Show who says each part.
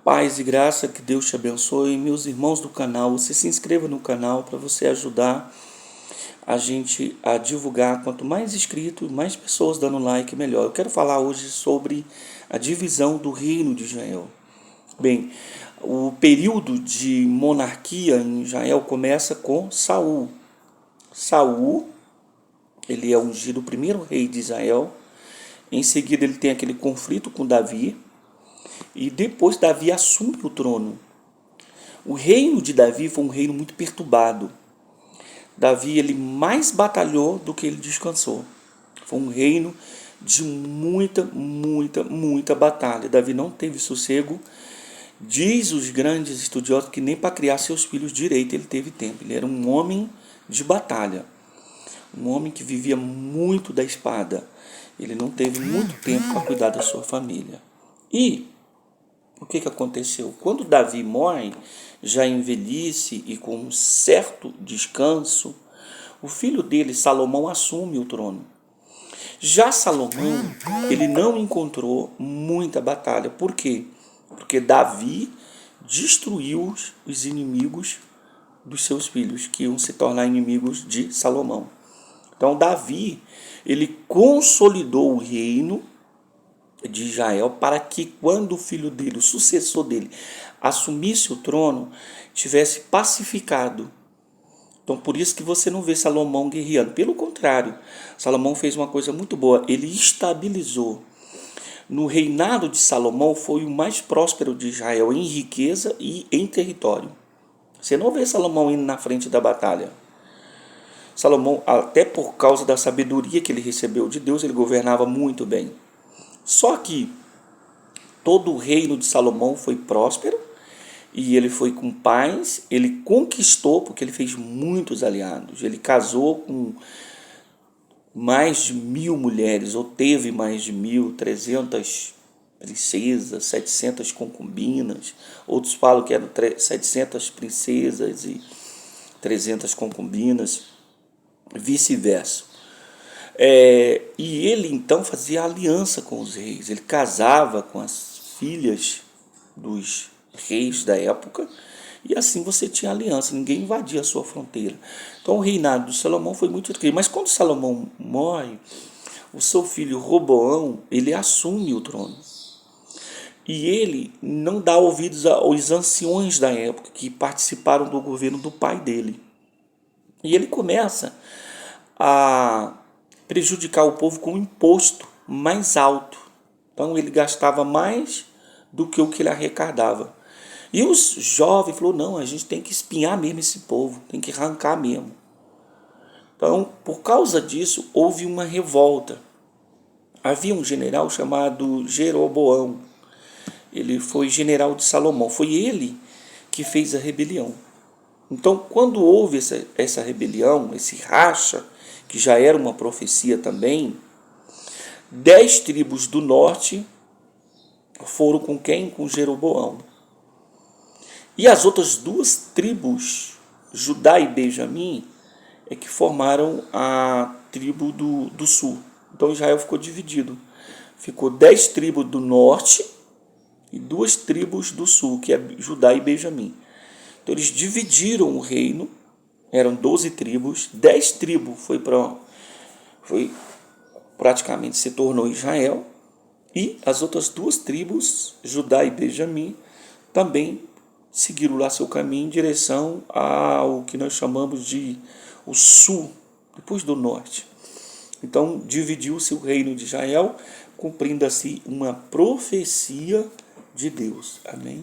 Speaker 1: Paz e graça, que Deus te abençoe. Meus irmãos do canal, você se inscreva no canal para você ajudar a gente a divulgar. Quanto mais inscritos, mais pessoas dando like, melhor. Eu quero falar hoje sobre a divisão do reino de Israel. Bem, o período de monarquia em Israel começa com Saul. Saul, ele é ungido o primeiro rei de Israel. Em seguida ele tem aquele conflito com Davi. E depois Davi assume o trono. O reino de Davi foi um reino muito perturbado. Davi ele mais batalhou do que ele descansou. Foi um reino de muita batalha. Davi não teve sossego. Diz os grandes estudiosos que nem para criar seus filhos direito ele teve tempo. Ele era um homem de batalha. Um homem que vivia muito da espada. Ele não teve muito tempo para cuidar da sua família. E o que aconteceu? Quando Davi morre, já em velhice e com um certo descanso, o filho dele, Salomão, assume o trono. Já Salomão, ele não encontrou muita batalha. Por quê? Porque Davi destruiu os inimigos dos seus filhos, que iam se tornar inimigos de Salomão. Então Davi, ele consolidou o reino de Israel para que quando o filho dele, o sucessor dele, assumisse o trono, tivesse pacificado. Então por isso que você não vê Salomão guerreando. Pelo contrário, Salomão fez uma coisa muito boa, ele estabilizou. No reinado de Salomão foi o mais próspero de Israel em riqueza e em território. Você não vê Salomão indo na frente da batalha. Salomão, até por causa da sabedoria que ele recebeu de Deus, ele governava muito bem. Só que todo o reino de Salomão foi próspero e ele foi com paz, ele conquistou, porque ele fez muitos aliados. Ele casou com mais de 1000 mulheres, ou teve mais de 1300 princesas, 700 concubinas. Outros falam que eram 700 princesas e 300 concubinas, vice-versa. E ele então fazia aliança com os reis, ele casava com as filhas dos reis da época, e assim você tinha aliança, ninguém invadia a sua fronteira. Então o reinado de Salomão foi muito incrível, mas quando Salomão morre, o seu filho Roboão, ele assume o trono. E ele não dá ouvidos aos anciões da época que participaram do governo do pai dele. E ele começa a prejudicar o povo com um imposto mais alto. Então ele gastava mais do que o que ele arrecadava. E os jovens falaram, não, a gente tem que espinhar mesmo esse povo, tem que arrancar mesmo. Então, por causa disso, houve uma revolta. Havia um general chamado Jeroboão. Ele foi general de Salomão. Foi ele que fez a rebelião. Então, quando houve essa rebelião, esse racha, que já era uma profecia também, 10 tribos do norte foram com quem? Com Jeroboão. E as outras 2 tribos, Judá e Benjamim, é que formaram a tribo do sul. Então Israel ficou dividido. Ficou 10 tribos do norte e 2 tribos do sul, que é Judá e Benjamim. Então eles dividiram o reino, eram 12 tribos, 10 tribos foi praticamente se tornou Israel, e as outras 2 tribos, Judá e Benjamim, também seguiram lá seu caminho em direção ao que nós chamamos de o sul, depois do norte. Então dividiu-se o reino de Israel, cumprindo assim uma profecia de Deus. Amém?